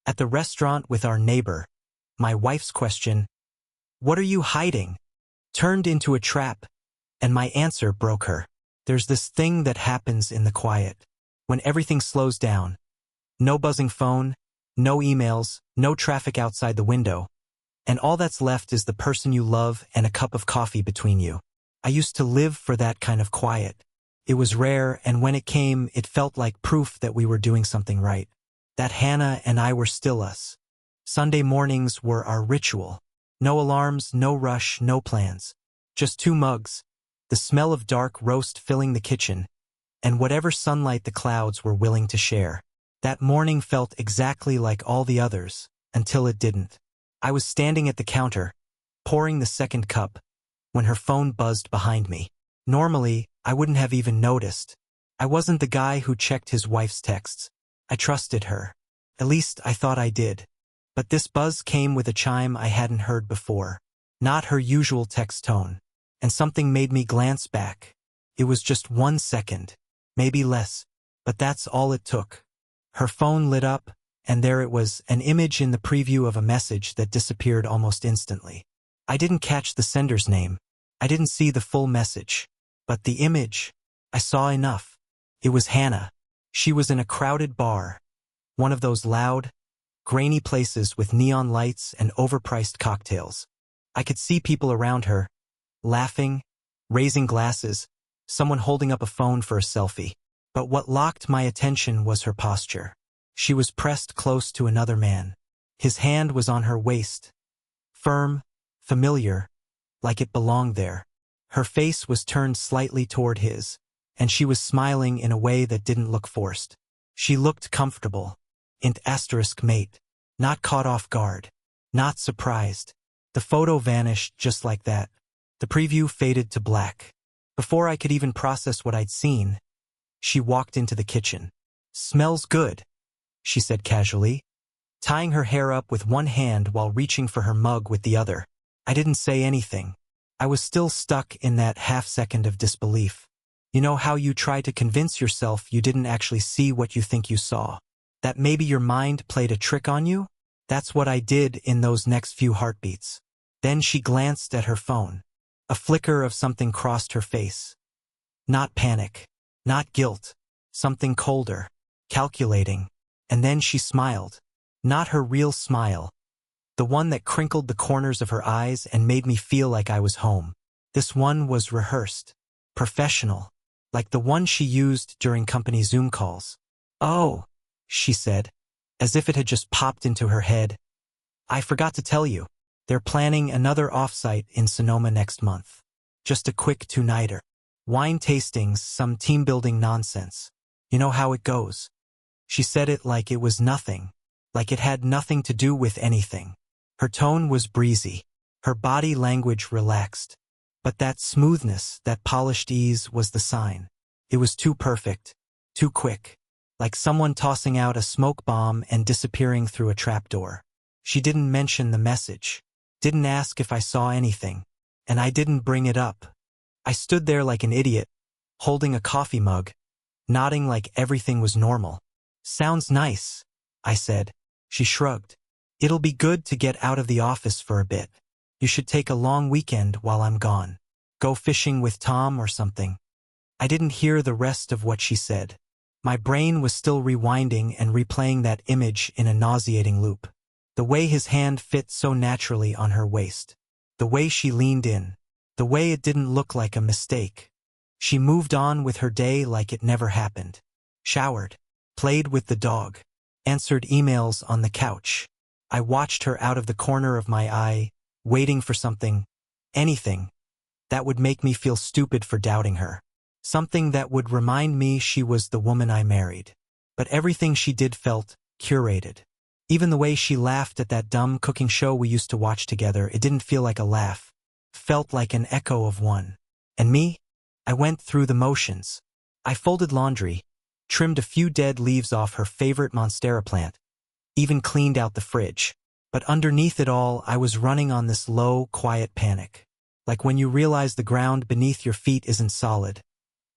At the restaurant with our neighbor, my wife's question, "What are you hiding?" turned into a trap, and my answer broke her. There's this thing that happens in the quiet. When everything slows down. No buzzing phone, no emails, no traffic outside the window, and all that's left is the person you love and a cup of coffee between you. I used to live for that kind of quiet. It was rare, and when it came, it felt like proof that we were doing something right. That Hannah and I were still us. Sunday mornings were our ritual. No alarms, no rush, no plans. Just 2 mugs, the smell of dark roast filling the kitchen, and whatever sunlight the clouds were willing to share. That morning felt exactly like all the others, until it didn't. I was standing at the counter, pouring the second cup, when her phone buzzed behind me. Normally, I wouldn't have even noticed. I wasn't the guy who checked his wife's texts. I trusted her. At least I thought I did. But this buzz came with a chime I hadn't heard before. Not her usual text tone. And something made me glance back. It was just 1 second, maybe less, but that's all it took. Her phone lit up, and there it was, an image in the preview of a message that disappeared almost instantly. I didn't catch the sender's name. I didn't see the full message. But the image, I saw enough. It was Hannah. She was in a crowded bar, one of those loud, grainy places with neon lights and overpriced cocktails. I could see people around her, laughing, raising glasses, someone holding up a phone for a selfie. But what locked my attention was her posture. She was pressed close to another man. His hand was on her waist. Firm, familiar, like it belonged there. Her face was turned slightly toward his, and she was smiling in a way that didn't look forced. She looked comfortable. Mate. Not caught off guard. Not surprised. The photo vanished just like that. The preview faded to black. Before I could even process what I'd seen, she walked into the kitchen. "Smells good," she said casually, tying her hair up with one hand while reaching for her mug with the other. I didn't say anything. I was still stuck in that half-second of disbelief. You know how you try to convince yourself you didn't actually see what you think you saw? That maybe your mind played a trick on you? That's what I did in those next few heartbeats. Then she glanced at her phone. A flicker of something crossed her face. Not panic. Not guilt. Something colder. Calculating. And then she smiled. Not her real smile. The one that crinkled the corners of her eyes and made me feel like I was home. This one was rehearsed. Professional. Like the one she used during company Zoom calls. "Oh," she said, as if it had just popped into her head. "I forgot to tell you. They're planning another offsite in Sonoma next month. Just a quick 2-nighter. Wine tastings, some team-building nonsense. You know how it goes." She said it like it was nothing, like it had nothing to do with anything. Her tone was breezy, her body language relaxed. But that smoothness, that polished ease was the sign. It was too perfect, too quick, like someone tossing out a smoke bomb and disappearing through a trapdoor. She didn't mention the message. Didn't ask if I saw anything, and I didn't bring it up. I stood there like an idiot, holding a coffee mug, nodding like everything was normal. "Sounds nice," I said. She shrugged. "It'll be good to get out of the office for a bit. You should take a long weekend while I'm gone. Go fishing with Tom or something." I didn't hear the rest of what she said. My brain was still rewinding and replaying that image in a nauseating loop. The way his hand fit so naturally on her waist. The way she leaned in. The way it didn't look like a mistake. She moved on with her day like it never happened. Showered. Played with the dog. Answered emails on the couch. I watched her out of the corner of my eye, waiting for something, anything, that would make me feel stupid for doubting her. Something that would remind me she was the woman I married. But everything she did felt curated. Even the way she laughed at that dumb cooking show we used to watch together, it didn't feel like a laugh. Felt like an echo of one. And me? I went through the motions. I folded laundry, trimmed a few dead leaves off her favorite monstera plant, even cleaned out the fridge. But underneath it all, I was running on this low, quiet panic. Like when you realize the ground beneath your feet isn't solid,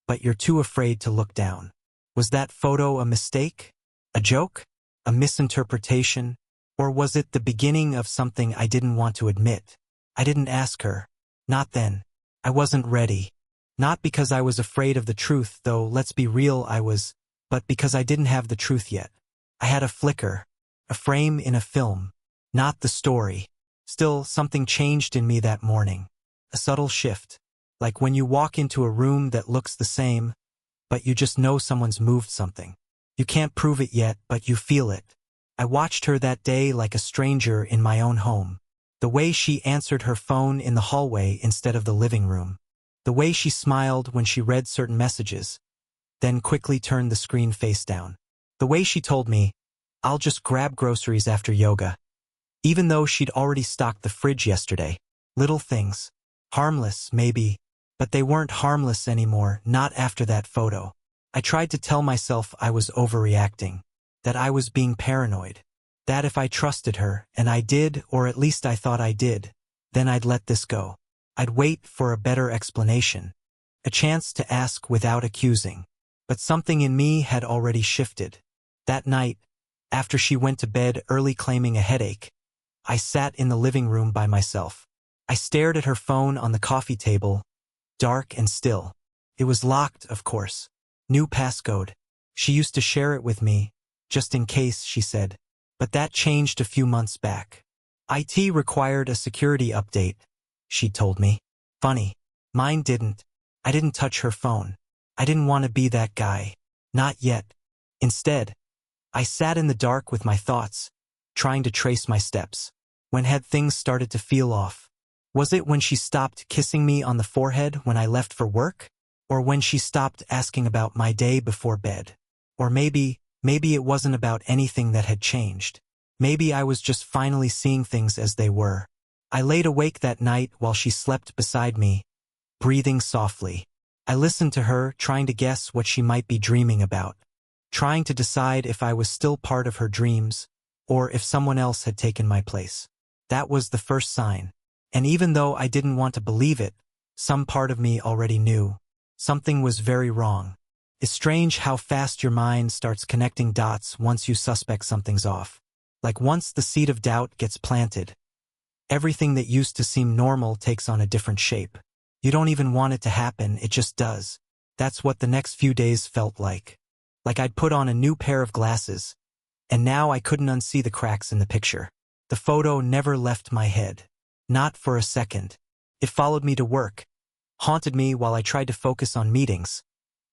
but you're too afraid to look down. Was that photo a mistake? A joke? A misinterpretation? Or was it the beginning of something I didn't want to admit? I didn't ask her. Not then. I wasn't ready. Not because I was afraid of the truth, though let's be real I was, but because I didn't have the truth yet. I had a flicker. A frame in a film. Not the story. Still, something changed in me that morning. A subtle shift. Like when you walk into a room that looks the same, but you just know someone's moved something. You can't prove it yet, but you feel it. I watched her that day like a stranger in my own home. The way she answered her phone in the hallway instead of the living room. The way she smiled when she read certain messages, then quickly turned the screen face down. The way she told me, "I'll just grab groceries after yoga." Even though she'd already stocked the fridge yesterday. Little things. Harmless, maybe, but they weren't harmless anymore, not after that photo. I tried to tell myself I was overreacting, that I was being paranoid, that if I trusted her, and I did, or at least I thought I did, then I'd let this go. I'd wait for a better explanation, a chance to ask without accusing. But something in me had already shifted. That night, after she went to bed early claiming a headache, I sat in the living room by myself. I stared at her phone on the coffee table, dark and still. It was locked, of course. New passcode. She used to share it with me, just in case, she said. But that changed a few months back. IT required a security update, she told me. Funny. Mine didn't. I didn't touch her phone. I didn't want to be that guy. Not yet. Instead, I sat in the dark with my thoughts, trying to trace my steps. When had things started to feel off? Was it when she stopped kissing me on the forehead when I left for work? Or when she stopped asking about my day before bed? Or maybe it wasn't about anything that had changed. Maybe I was just finally seeing things as they were. I laid awake that night while she slept beside me, breathing softly. I listened to her, trying to guess what she might be dreaming about, trying to decide if I was still part of her dreams, or if someone else had taken my place. That was the first sign. And even though I didn't want to believe it, some part of me already knew. Something was very wrong. It's strange how fast your mind starts connecting dots once you suspect something's off. Like once the seed of doubt gets planted, everything that used to seem normal takes on a different shape. You don't even want it to happen, it just does. That's what the next few days felt like. Like I'd put on a new pair of glasses, and now I couldn't unsee the cracks in the picture. The photo never left my head. Not for a second. It followed me to work, haunted me while I tried to focus on meetings,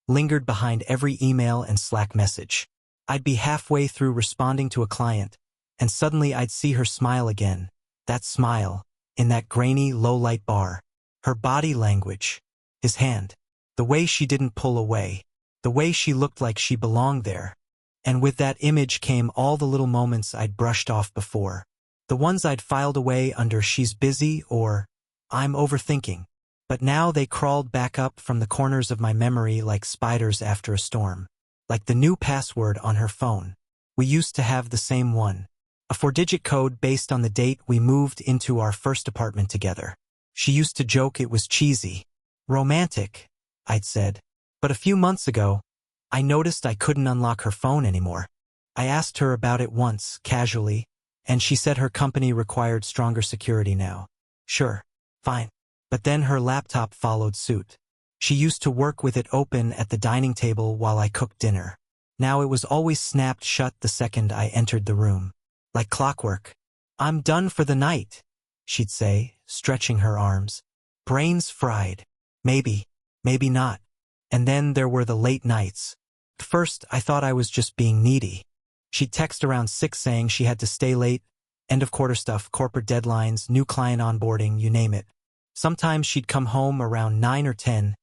lingered behind every email and Slack message. I'd be halfway through responding to a client, and suddenly I'd see her smile again. That smile, in that grainy, low-light bar. Her body language. His hand. The way she didn't pull away. The way she looked like she belonged there. And with that image came all the little moments I'd brushed off before. The ones I'd filed away under "she's busy" or "I'm overthinking." But now they crawled back up from the corners of my memory like spiders after a storm. Like the new password on her phone. We used to have the same one. A 4-digit code based on the date we moved into our first apartment together. She used to joke it was cheesy. Romantic, I'd said. But a few months ago, I noticed I couldn't unlock her phone anymore. I asked her about it once, casually, and she said her company required stronger security now. Sure, fine. But then her laptop followed suit. She used to work with it open at the dining table while I cooked dinner. Now it was always snapped shut the second I entered the room. Like clockwork. "I'm done for the night," she'd say, stretching her arms. Brains fried. Maybe, maybe not. And then there were the late nights. At first, I thought I was just being needy. She'd text around 6 saying she had to stay late, end of quarter stuff, corporate deadlines, new client onboarding, you name it. Sometimes she'd come home around 9 or 10,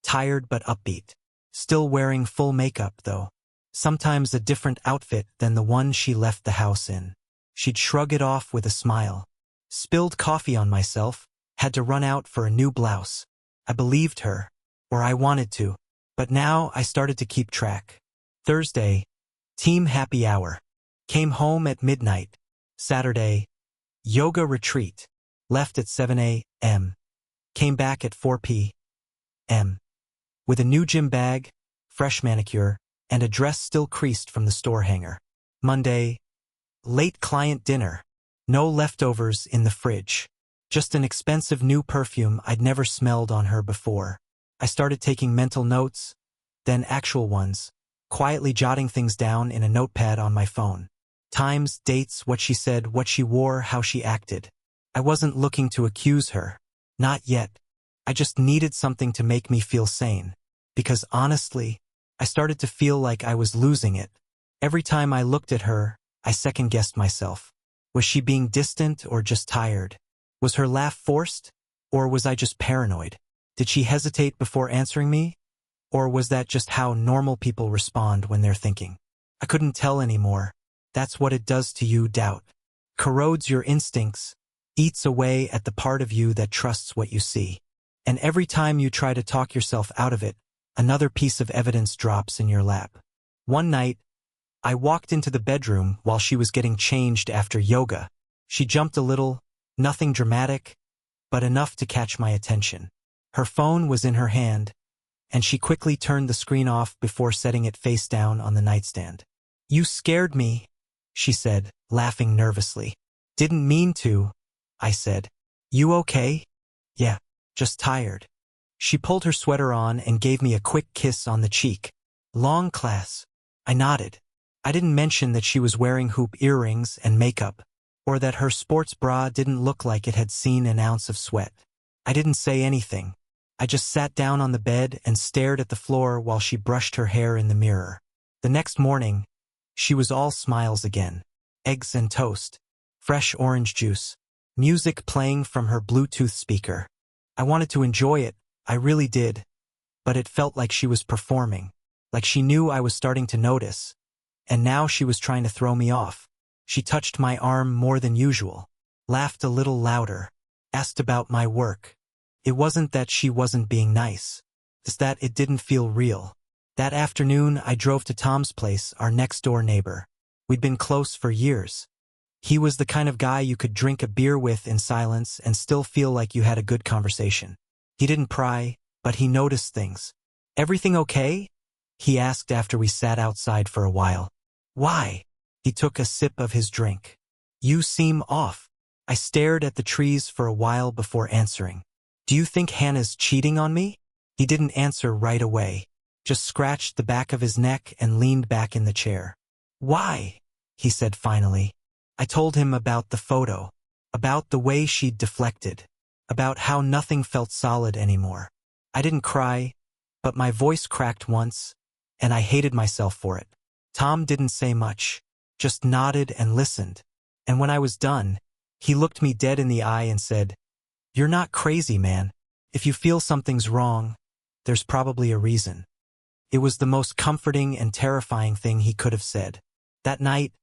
tired but upbeat. Still wearing full makeup, though. Sometimes a different outfit than the one she left the house in. She'd shrug it off with a smile. Spilled coffee on myself, had to run out for a new blouse. I believed her, or I wanted to, but now I started to keep track. Thursday, team happy hour. Came home at midnight. Saturday, yoga retreat. Left at 7 a.m. Came back at 4 p.m. With a new gym bag, fresh manicure, and a dress still creased from the store hanger. Monday, late client dinner. No leftovers in the fridge. Just an expensive new perfume I'd never smelled on her before. I started taking mental notes, then actual ones, quietly jotting things down in a notepad on my phone. Times, dates, what she said, what she wore, how she acted. I wasn't looking to accuse her. Not yet. I just needed something to make me feel sane. Because honestly, I started to feel like I was losing it. Every time I looked at her, I second-guessed myself. Was she being distant or just tired? Was her laugh forced? Or was I just paranoid? Did she hesitate before answering me? Or was that just how normal people respond when they're thinking? I couldn't tell anymore. That's what it does to you, doubt. Corrodes your instincts, eats away at the part of you that trusts what you see. And every time you try to talk yourself out of it, another piece of evidence drops in your lap. One night, I walked into the bedroom while she was getting changed after yoga. She jumped a little, nothing dramatic, but enough to catch my attention. Her phone was in her hand, and she quickly turned the screen off before setting it face down on the nightstand. "You scared me," she said, laughing nervously. "Didn't mean to," I said. "You okay?" "Yeah, just tired." She pulled her sweater on and gave me a quick kiss on the cheek. "Long class." I nodded. I didn't mention that she was wearing hoop earrings and makeup, or that her sports bra didn't look like it had seen an ounce of sweat. I didn't say anything. I just sat down on the bed and stared at the floor while she brushed her hair in the mirror. The next morning, she was all smiles again. Eggs and toast, fresh orange juice, music playing from her Bluetooth speaker. I wanted to enjoy it, I really did, but it felt like she was performing, like she knew I was starting to notice, and now she was trying to throw me off. She touched my arm more than usual, laughed a little louder, asked about my work. It wasn't that she wasn't being nice, it's that it didn't feel real. That afternoon, I drove to Tom's place, our next-door neighbor. We'd been close for years. He was the kind of guy you could drink a beer with in silence and still feel like you had a good conversation. He didn't pry, but he noticed things. "Everything okay?" he asked after we sat outside for a while. "Why?" He took a sip of his drink. "You seem off." I stared at the trees for a while before answering. "Do you think Hannah's cheating on me?" He didn't answer right away, just scratched the back of his neck and leaned back in the chair. "Why?" he said finally. I told him about the photo, about the way she'd deflected, about how nothing felt solid anymore. I didn't cry, but my voice cracked once, and I hated myself for it. Tom didn't say much, just nodded and listened. And when I was done, he looked me dead in the eye and said, "You're not crazy, man. If you feel something's wrong, there's probably a reason." It was the most comforting and terrifying thing he could have said. That night,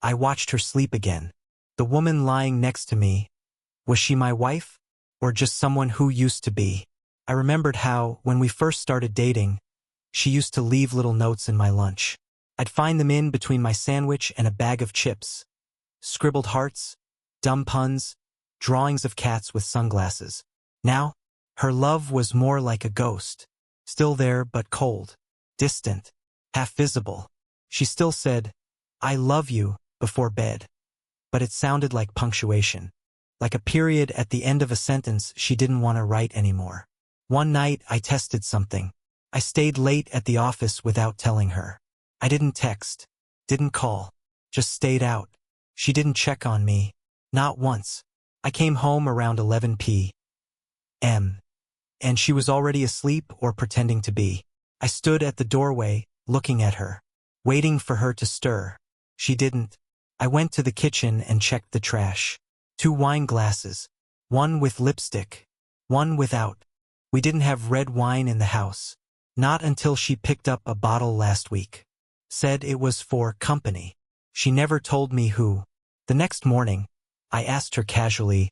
I watched her sleep again. The woman lying next to me, was she my wife? Or just someone who used to be? I remembered how, when we first started dating, she used to leave little notes in my lunch. I'd find them in between my sandwich and a bag of chips. Scribbled hearts, dumb puns, drawings of cats with sunglasses. Now, her love was more like a ghost. Still there but cold, distant, half visible. She still said, "I love you," before bed. But it sounded like punctuation. Like a period at the end of a sentence she didn't want to write anymore. One night I tested something. I stayed late at the office without telling her. I didn't text, didn't call, just stayed out. She didn't check on me, not once. I came home around 11 p.m. and she was already asleep or pretending to be. I stood at the doorway, looking at her, waiting for her to stir. She didn't. I went to the kitchen and checked the trash. 2 wine glasses, one with lipstick, one without. We didn't have red wine in the house. Not until she picked up a bottle last week. Said it was for company. She never told me who. The next morning, I asked her casually,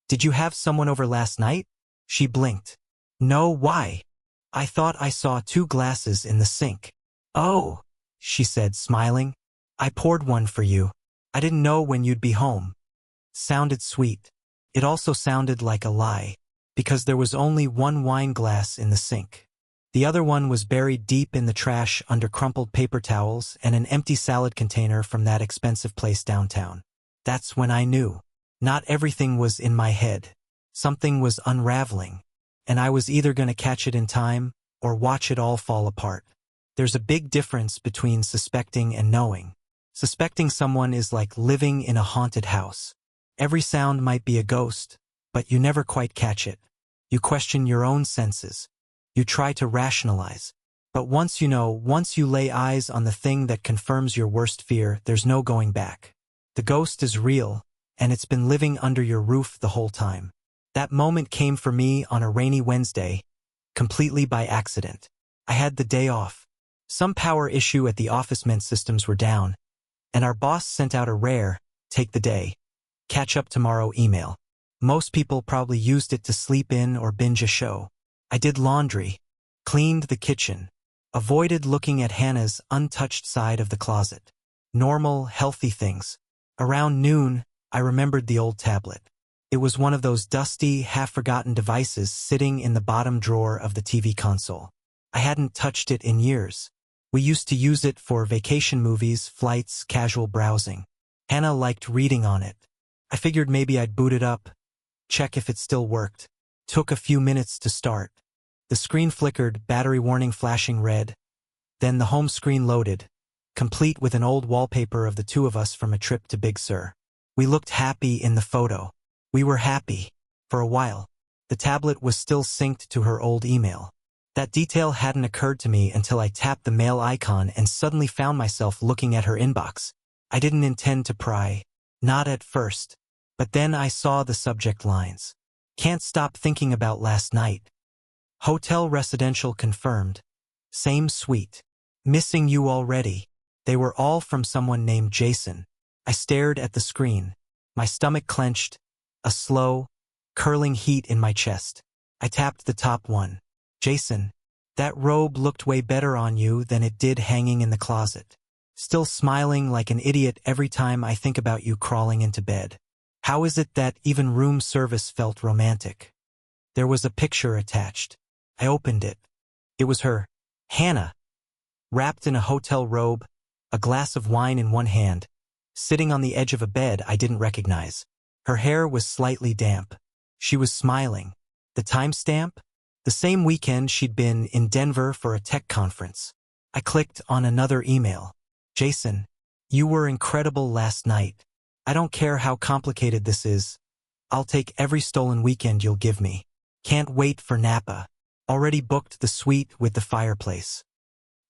"Did you have someone over last night?" She blinked. "No, why?" "I thought I saw 2 glasses in the sink." "Oh," she said, smiling. "I poured one for you. I didn't know when you'd be home." Sounded sweet. It also sounded like a lie, because there was only 1 wine glass in the sink. The other one was buried deep in the trash under crumpled paper towels and an empty salad container from that expensive place downtown. That's when I knew. Not everything was in my head. Something was unraveling, and I was either going to catch it in time or watch it all fall apart. There's a big difference between suspecting and knowing. Suspecting someone is like living in a haunted house. Every sound might be a ghost, but you never quite catch it. You question your own senses. You try to rationalize. But once you know, once you lay eyes on the thing that confirms your worst fear, there's no going back. The ghost is real, and it's been living under your roof the whole time. That moment came for me on a rainy Wednesday, completely by accident. I had the day off. Some power issue at the office meant systems were down, and our boss sent out a rare, take the day, catch up tomorrow email. Most people probably used it to sleep in or binge a show. I did laundry, cleaned the kitchen, avoided looking at Hannah's untouched side of the closet. Normal, healthy things. Around noon, I remembered the old tablet. It was one of those dusty, half-forgotten devices sitting in the bottom drawer of the TV console. I hadn't touched it in years. We used to use it for vacation movies, flights, casual browsing. Hannah liked reading on it. I figured maybe I'd boot it up, check if it still worked. Took a few minutes to start. The screen flickered, battery warning flashing red. Then the home screen loaded, complete with an old wallpaper of the two of us from a trip to Big Sur. We looked happy in the photo. We were happy. For a while. The tablet was still synced to her old email. That detail hadn't occurred to me until I tapped the mail icon and suddenly found myself looking at her inbox. I didn't intend to pry. Not at first. But then I saw the subject lines. Can't stop thinking about last night. Hotel residential confirmed. Same suite. Missing you already. They were all from someone named Jason. I stared at the screen. My stomach clenched. A slow, curling heat in my chest. I tapped the top one. Jason, that robe looked way better on you than it did hanging in the closet. Still smiling like an idiot every time I think about you crawling into bed. How is it that even room service felt romantic? There was a picture attached. I opened it. It was her, Hannah, wrapped in a hotel robe, a glass of wine in one hand, sitting on the edge of a bed I didn't recognize. Her hair was slightly damp. She was smiling. The timestamp? The same weekend she'd been in Denver for a tech conference. I clicked on another email. Jason, you were incredible last night. I don't care how complicated this is. I'll take every stolen weekend you'll give me. Can't wait for Napa. Already booked the suite with the fireplace.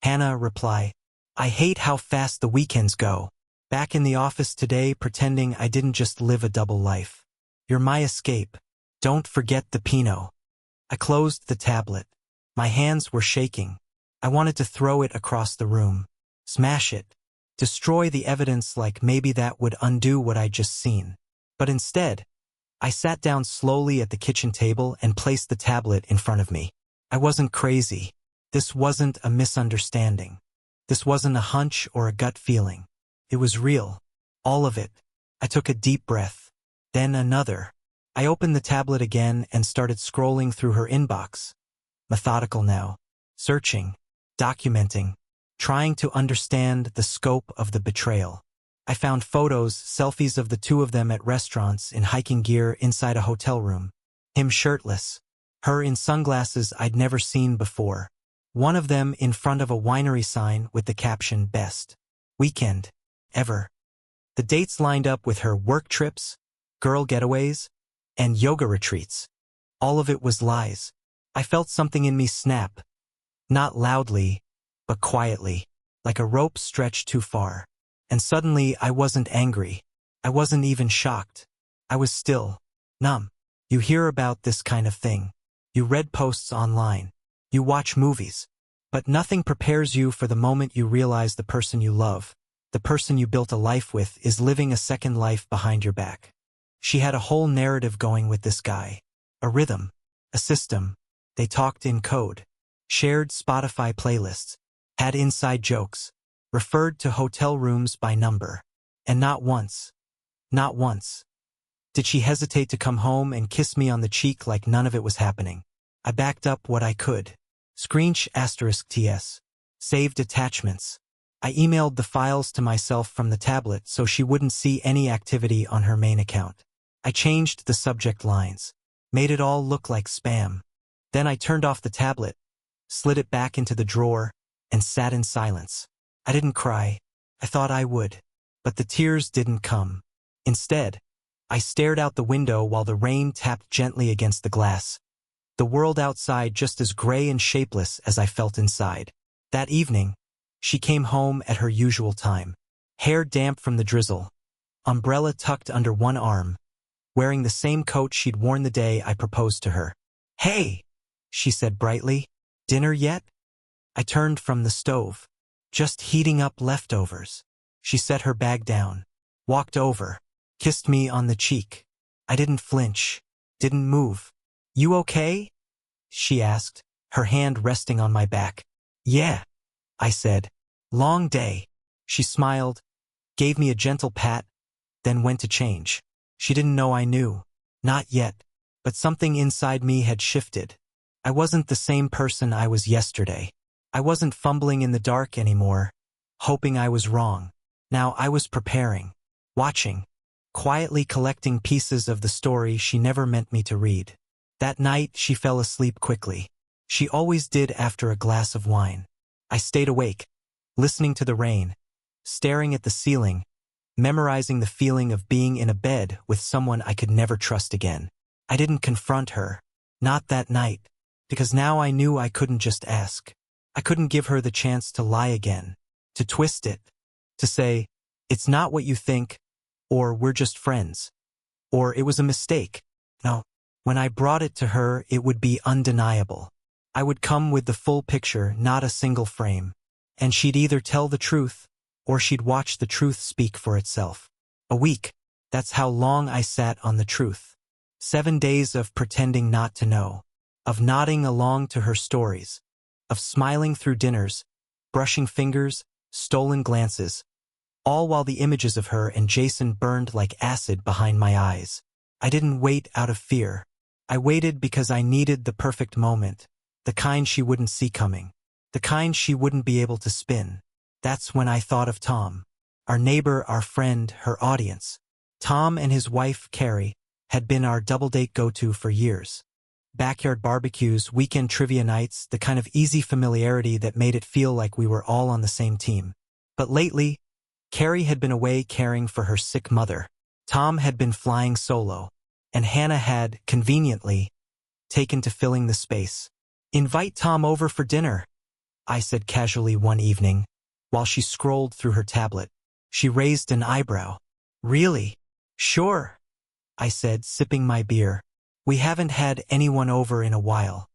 Hannah reply, I hate how fast the weekends go. Back in the office today pretending I didn't just live a double life. You're my escape. Don't forget the Pinot. I closed the tablet. My hands were shaking. I wanted to throw it across the room. Smash it. Destroy the evidence like maybe that would undo what I'd just seen. But instead, I sat down slowly at the kitchen table and placed the tablet in front of me. I wasn't crazy. This wasn't a misunderstanding. This wasn't a hunch or a gut feeling. It was real. All of it. I took a deep breath. Then another. I opened the tablet again and started scrolling through her inbox. Methodical now. Searching. Documenting. Trying to understand the scope of the betrayal. I found photos, selfies of the two of them at restaurants in hiking gear inside a hotel room. Him shirtless. Her in sunglasses I'd never seen before. One of them in front of a winery sign with the caption Best Weekend Ever. The dates lined up with her work trips, girl getaways, and yoga retreats. All of it was lies. I felt something in me snap. Not loudly, but quietly, like a rope stretched too far. And suddenly I wasn't angry. I wasn't even shocked. I was still, numb. You hear about this kind of thing. You read posts online. You watch movies. But nothing prepares you for the moment you realize the person you love, the person you built a life with, is living a second life behind your back. She had a whole narrative going with this guy. A rhythm. A system. They talked in code. Shared Spotify playlists. Had inside jokes. Referred to hotel rooms by number. And not once. Not once. Did she hesitate to come home and kiss me on the cheek like none of it was happening. I backed up what I could. *TS. Saved attachments. I emailed the files to myself from the tablet so she wouldn't see any activity on her main account. I changed the subject lines, made it all look like spam. Then I turned off the tablet, slid it back into the drawer, and sat in silence. I didn't cry. I thought I would. But the tears didn't come. Instead, I stared out the window while the rain tapped gently against the glass. The world outside just as gray and shapeless as I felt inside. That evening, she came home at her usual time, hair damp from the drizzle, umbrella tucked under one arm, wearing the same coat she'd worn the day I proposed to her. "Hey," she said brightly, "dinner yet?" I turned from the stove. "Just heating up leftovers." She set her bag down, walked over, kissed me on the cheek. I didn't flinch, didn't move. "You okay?" she asked, her hand resting on my back. "Yeah," I said. "Long day." She smiled, gave me a gentle pat, then went to change. She didn't know I knew. Not yet. But something inside me had shifted. I wasn't the same person I was yesterday. I wasn't fumbling in the dark anymore, hoping I was wrong. Now I was preparing, watching, quietly collecting pieces of the story she never meant me to read. That night she fell asleep quickly. She always did after a glass of wine. I stayed awake, listening to the rain, staring at the ceiling, memorizing the feeling of being in a bed with someone I could never trust again. I didn't confront her, not that night, because now I knew I couldn't just ask. I couldn't give her the chance to lie again, to twist it, to say, "It's not what you think," or "We're just friends," or "It was a mistake." No, when I brought it to her, it would be undeniable. I would come with the full picture, not a single frame. And she'd either tell the truth, or she'd watch the truth speak for itself. A week, that's how long I sat on the truth. 7 days of pretending not to know, of nodding along to her stories, of smiling through dinners, brushing fingers, stolen glances, all while the images of her and Jason burned like acid behind my eyes. I didn't wait out of fear. I waited because I needed the perfect moment, the kind she wouldn't see coming, the kind she wouldn't be able to spin. That's when I thought of Tom, our neighbor, our friend, her audience. Tom and his wife, Carrie, had been our double-date go-to for years. Backyard barbecues, weekend trivia nights, the kind of easy familiarity that made it feel like we were all on the same team. But lately, Carrie had been away caring for her sick mother. Tom had been flying solo, and Hannah had, conveniently, taken to filling the space. "Invite Tom over for dinner," I said casually one evening, while she scrolled through her tablet. She raised an eyebrow. "Really?" "Sure," I said, sipping my beer. "We haven't had anyone over in a while."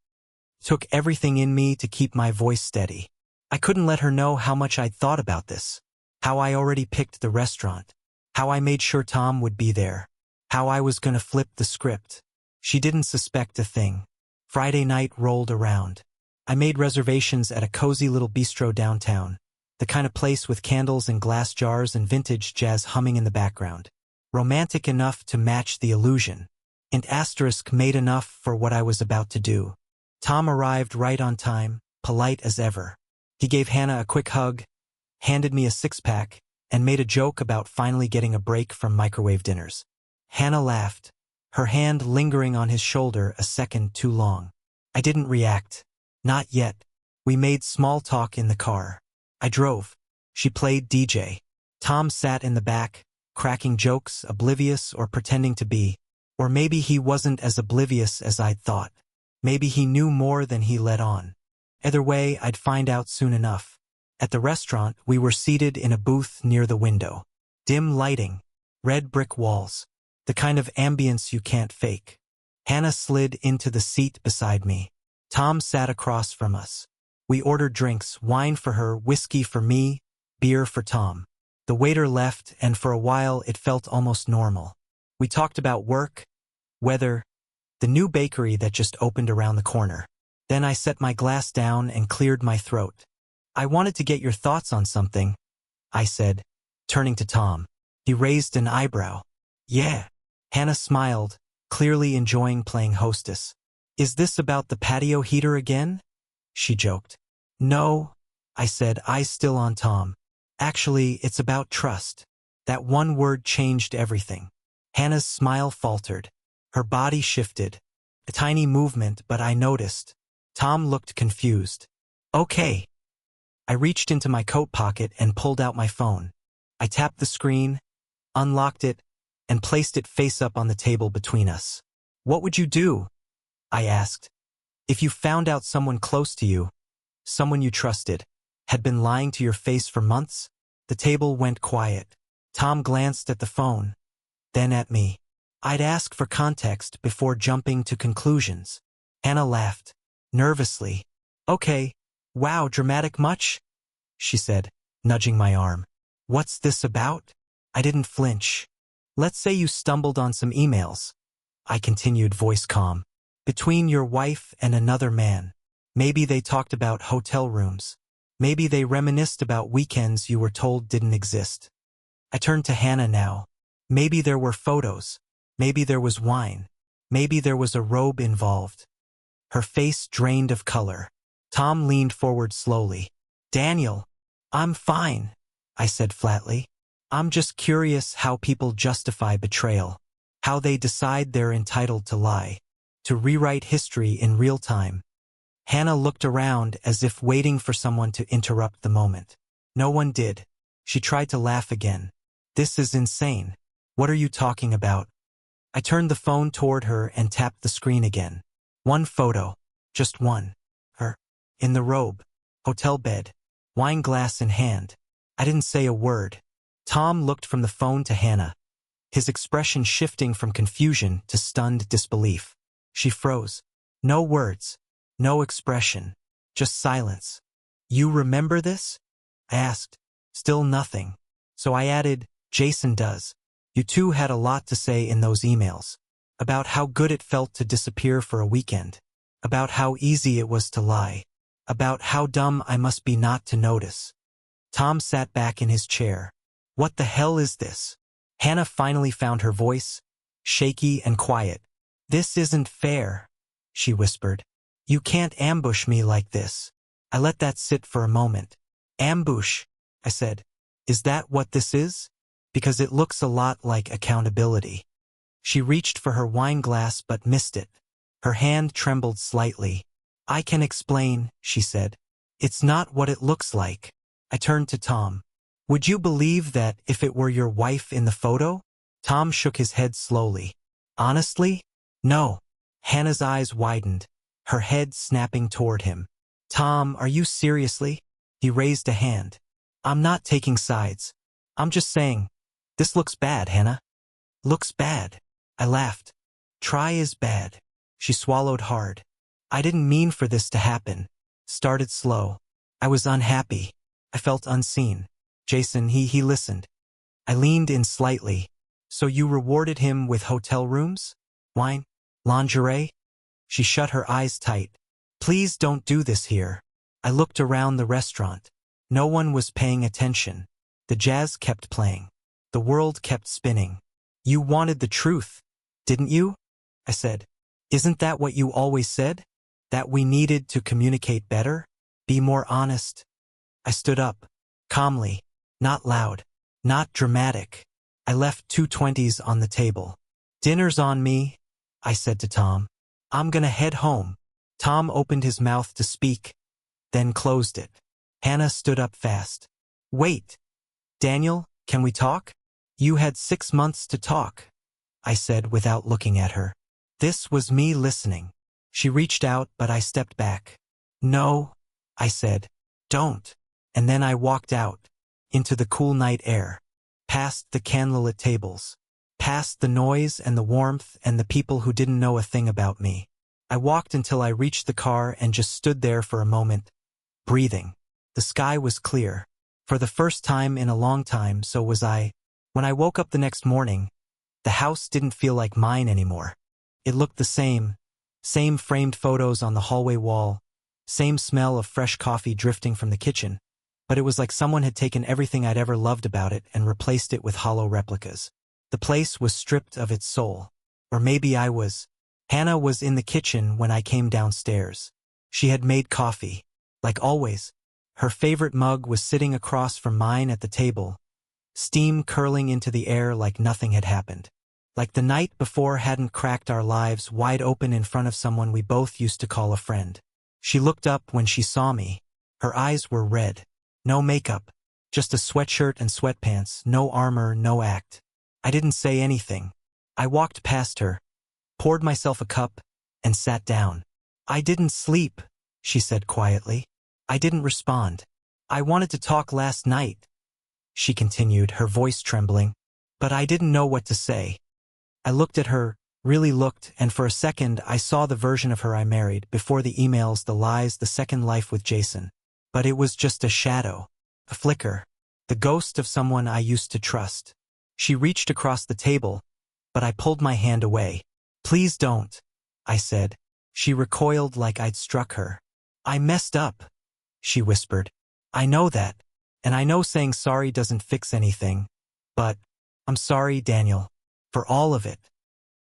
Took everything in me to keep my voice steady. I couldn't let her know how much I'd thought about this, how I already picked the restaurant, how I made sure Tom would be there, how I was gonna flip the script. She didn't suspect a thing. Friday night rolled around. I made reservations at a cozy little bistro downtown, the kind of place with candles and glass jars and vintage jazz humming in the background. Romantic enough to match the illusion, and asterisk made enough for what I was about to do. Tom arrived right on time, polite as ever. He gave Hannah a quick hug, handed me a six-pack, and made a joke about finally getting a break from microwave dinners. Hannah laughed, her hand lingering on his shoulder a second too long. I didn't react. Not yet. We made small talk in the car. I drove. She played DJ. Tom sat in the back, cracking jokes, oblivious or pretending to be. Or maybe he wasn't as oblivious as I'd thought. Maybe he knew more than he let on. Either way, I'd find out soon enough. At the restaurant, we were seated in a booth near the window. Dim lighting, red brick walls, the kind of ambience you can't fake. Hannah slid into the seat beside me. Tom sat across from us. We ordered drinks, wine for her, whiskey for me, beer for Tom. The waiter left, and for a while it felt almost normal. We talked about work, weather, the new bakery that just opened around the corner. Then I set my glass down and cleared my throat. "I wanted to get your thoughts on something," I said, turning to Tom. He raised an eyebrow. "Yeah." Hannah smiled, clearly enjoying playing hostess. "Is this about the patio heater again?" she joked. No, I said, eyes still on Tom. Actually, it's about trust. That one word changed everything. Hannah's smile faltered. Her body shifted. A tiny movement, but I noticed. Tom looked confused. Okay. I reached into my coat pocket and pulled out my phone. I tapped the screen, unlocked it, and placed it face up on the table between us. What would you do? I asked. If you found out someone close to you, someone you trusted, had been lying to your face for months? The table went quiet. Tom glanced at the phone, then at me. I'd ask for context before jumping to conclusions. Hannah laughed, nervously. Okay, wow, dramatic much? She said, nudging my arm. What's this about? I didn't flinch. Let's say you stumbled on some emails. I continued, voice calm. Between your wife and another man. Maybe they talked about hotel rooms. Maybe they reminisced about weekends you were told didn't exist. I turned to Hannah now. Maybe there were photos. Maybe there was wine. Maybe there was a robe involved. Her face drained of color. Tom leaned forward slowly. Daniel, I'm fine, I said flatly. I'm just curious how people justify betrayal. How they decide they're entitled to lie. To rewrite history in real time. Hannah looked around as if waiting for someone to interrupt the moment. No one did. She tried to laugh again. This is insane. What are you talking about? I turned the phone toward her and tapped the screen again. One photo. Just one. Her. In the robe. Hotel bed. Wine glass in hand. I didn't say a word. Tom looked from the phone to Hannah, his expression shifting from confusion to stunned disbelief. She froze. No words. No expression. Just silence. You remember this? I asked. Still nothing. So I added, Jason does. You two had a lot to say in those emails. About how good it felt to disappear for a weekend. About how easy it was to lie. About how dumb I must be not to notice. Tom sat back in his chair. What the hell is this? Hannah finally found her voice, shaky and quiet. This isn't fair, she whispered. You can't ambush me like this. I let that sit for a moment. Ambush, I said. Is that what this is? Because it looks a lot like accountability. She reached for her wine glass but missed it. Her hand trembled slightly. I can explain, she said. It's not what it looks like. I turned to Tom. Would you believe that if it were your wife in the photo? Tom shook his head slowly. Honestly? No. Hannah's eyes widened, her head snapping toward him. Tom, are you seriously? He raised a hand. I'm not taking sides. I'm just saying, this looks bad, Hannah. Looks bad. I laughed. Try is bad. She swallowed hard. I didn't mean for this to happen. Started slow. I was unhappy. I felt unseen. Jason, he listened. I leaned in slightly. So you rewarded him with hotel rooms? Wine? Lingerie? She shut her eyes tight. Please don't do this here. I looked around the restaurant. No one was paying attention. The jazz kept playing. The world kept spinning. You wanted the truth, didn't you? I said. Isn't that what you always said? That we needed to communicate better? Be more honest? I stood up, calmly, not loud, not dramatic. I left 2 20s on the table. Dinner's on me, I said to Tom. I'm gonna head home. Tom opened his mouth to speak, then closed it. Hannah stood up fast. Wait. Daniel, can we talk? You had 6 months to talk, I said without looking at her. This was me listening. She reached out, but I stepped back. No, I said. Don't. And then I walked out, into the cool night air, past the candlelit tables, past the noise and the warmth and the people who didn't know a thing about me. I walked until I reached the car and just stood there for a moment, breathing. The sky was clear. For the first time in a long time, so was I. When I woke up the next morning, the house didn't feel like mine anymore. It looked the same framed photos on the hallway wall, same smell of fresh coffee drifting from the kitchen, but it was like someone had taken everything I'd ever loved about it and replaced it with hollow replicas. The place was stripped of its soul. Or maybe I was. Hannah was in the kitchen when I came downstairs. She had made coffee. Like always, her favorite mug was sitting across from mine at the table, steam curling into the air like nothing had happened. Like the night before hadn't cracked our lives wide open in front of someone we both used to call a friend. She looked up when she saw me. Her eyes were red. No makeup. Just a sweatshirt and sweatpants, no armor, no act. I didn't say anything. I walked past her, poured myself a cup, and sat down. I didn't sleep, she said quietly. I didn't respond. I wanted to talk last night, she continued, her voice trembling, but I didn't know what to say. I looked at her, really looked, and for a second I saw the version of her I married, before the emails, the lies, the second life with Jason. But it was just a shadow, a flicker, the ghost of someone I used to trust. She reached across the table, but I pulled my hand away. Please don't, I said. She recoiled like I'd struck her. I messed up, she whispered. I know that, and I know saying sorry doesn't fix anything, but I'm sorry, Daniel, for all of it.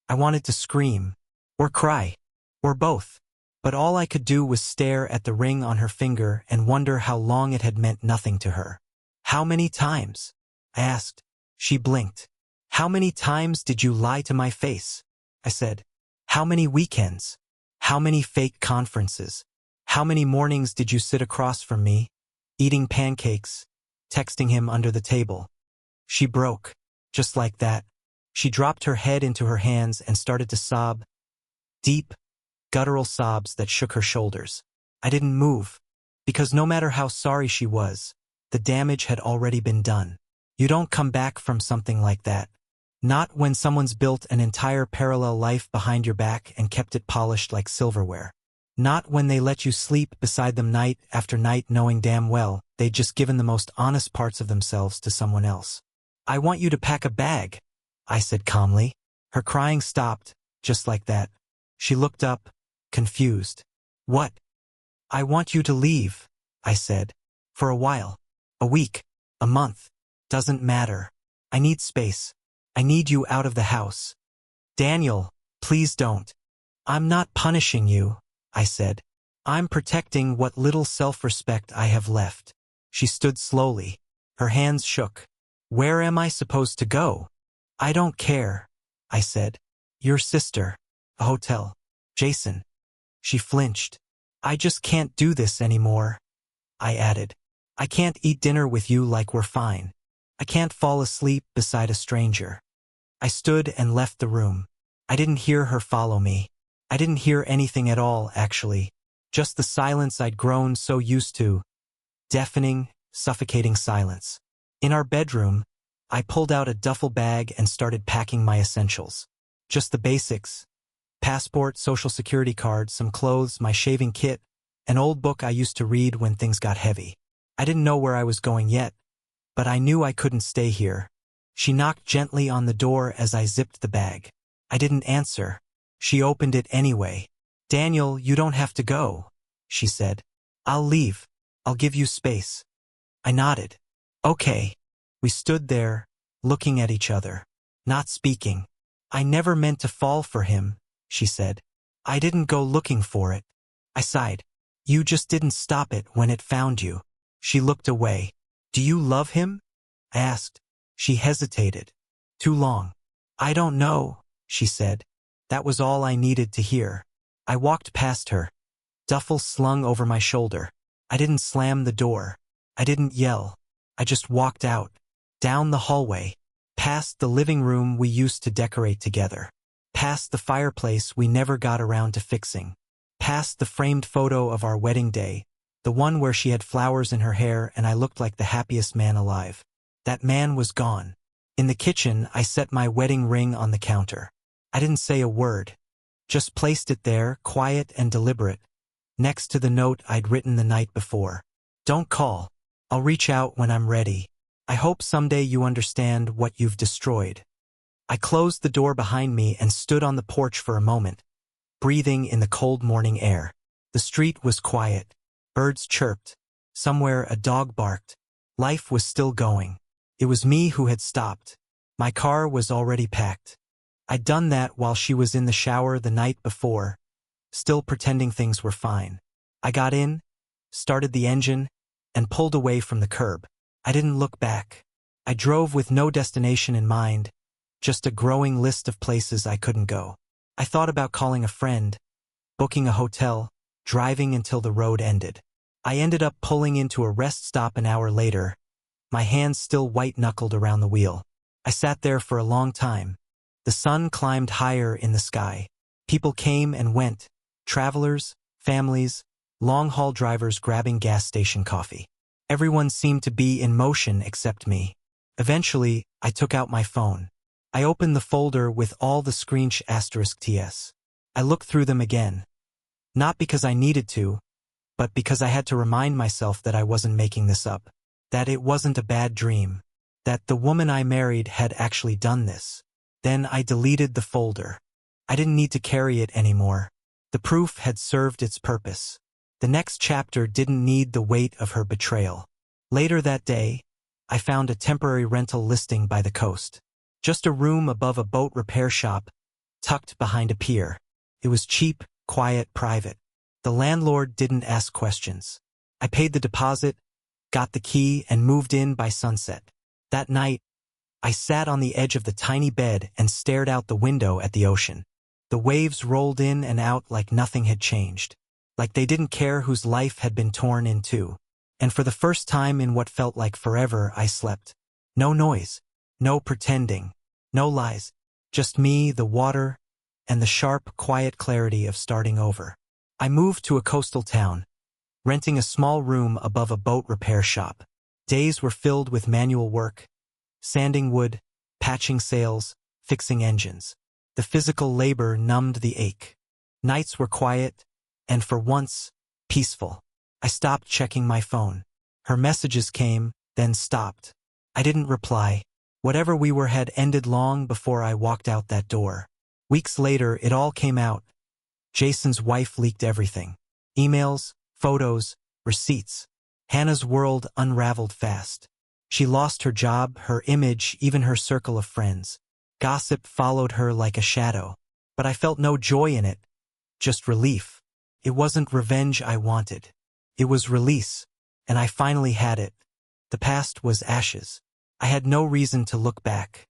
I wanted to scream, or cry, or both, but all I could do was stare at the ring on her finger and wonder how long it had meant nothing to her. How many times? I asked. She blinked. How many times did you lie to my face? I said. How many weekends? How many fake conferences? How many mornings did you sit across from me, eating pancakes, texting him under the table? She broke, just like that. She dropped her head into her hands and started to sob, deep, guttural sobs that shook her shoulders. I didn't move, because no matter how sorry she was, the damage had already been done. You don't come back from something like that. Not when someone's built an entire parallel life behind your back and kept it polished like silverware. Not when they let you sleep beside them night after night knowing damn well they'd just given the most honest parts of themselves to someone else. I want you to pack a bag, I said calmly. Her crying stopped, just like that. She looked up, confused. What? I want you to leave, I said. For a while. A week. A month. Doesn't matter. I need space. I need you out of the house. Daniel, please don't. I'm not punishing you, I said. I'm protecting what little self-respect I have left. She stood slowly. Her hands shook. Where am I supposed to go? I don't care, I said. Your sister. A hotel. Jason. She flinched. I just can't do this anymore, I added. I can't eat dinner with you like we're fine. I can't fall asleep beside a stranger. I stood and left the room. I didn't hear her follow me. I didn't hear anything at all, actually. Just the silence I'd grown so used to. Deafening, suffocating silence. In our bedroom, I pulled out a duffel bag and started packing my essentials. Just the basics. Passport, social security card, some clothes, my shaving kit, an old book I used to read when things got heavy. I didn't know where I was going yet, but I knew I couldn't stay here. She knocked gently on the door as I zipped the bag. I didn't answer. She opened it anyway. Daniel, you don't have to go, she said. I'll leave. I'll give you space. I nodded. Okay. We stood there, looking at each other, not speaking. I never meant to fall for him, she said. I didn't go looking for it. I sighed. You just didn't stop it when it found you. She looked away. Do you love him? I asked. She hesitated. Too long. I don't know, she said. That was all I needed to hear. I walked past her, duffel slung over my shoulder. I didn't slam the door. I didn't yell. I just walked out, down the hallway, past the living room we used to decorate together, past the fireplace we never got around to fixing, past the framed photo of our wedding day, the one where she had flowers in her hair and I looked like the happiest man alive. That man was gone. In the kitchen, I set my wedding ring on the counter. I didn't say a word, just placed it there, quiet and deliberate, next to the note I'd written the night before. Don't call. I'll reach out when I'm ready. I hope someday you understand what you've destroyed. I closed the door behind me and stood on the porch for a moment, breathing in the cold morning air. The street was quiet. Birds chirped. Somewhere a dog barked. Life was still going. It was me who had stopped. My car was already packed. I'd done that while she was in the shower the night before, still pretending things were fine. I got in, started the engine, and pulled away from the curb. I didn't look back. I drove with no destination in mind, just a growing list of places I couldn't go. I thought about calling a friend, booking a hotel, driving until the road ended. I ended up pulling into a rest stop an hour later, my hands still white-knuckled around the wheel. I sat there for a long time. The sun climbed higher in the sky. People came and went, travelers, families, long-haul drivers grabbing gas station coffee. Everyone seemed to be in motion except me. Eventually, I took out my phone. I opened the folder with all the **TS. I looked through them again. Not because I needed to, but because I had to remind myself that I wasn't making this up. That it wasn't a bad dream. That the woman I married had actually done this. Then I deleted the folder. I didn't need to carry it anymore. The proof had served its purpose. The next chapter didn't need the weight of her betrayal. Later that day, I found a temporary rental listing by the coast. Just a room above a boat repair shop, tucked behind a pier. It was cheap, quiet, private. The landlord didn't ask questions. I paid the deposit, got the key, and moved in by sunset. That night, I sat on the edge of the tiny bed and stared out the window at the ocean. The waves rolled in and out like nothing had changed. Like they didn't care whose life had been torn in two. And for the first time in what felt like forever, I slept. No noise, no pretending, no lies. Just me, the water, and the sharp, quiet clarity of starting over. I moved to a coastal town, renting a small room above a boat repair shop. Days were filled with manual work, sanding wood, patching sails, fixing engines. The physical labor numbed the ache. Nights were quiet, and for once, peaceful. I stopped checking my phone. Her messages came, then stopped. I didn't reply. Whatever we were had ended long before I walked out that door. Weeks later, it all came out. Jason's wife leaked everything. Emails, photos, receipts. Hannah's world unraveled fast. She lost her job, her image, even her circle of friends. Gossip followed her like a shadow. But I felt no joy in it, just relief. It wasn't revenge I wanted. It was release, and I finally had it. The past was ashes. I had no reason to look back.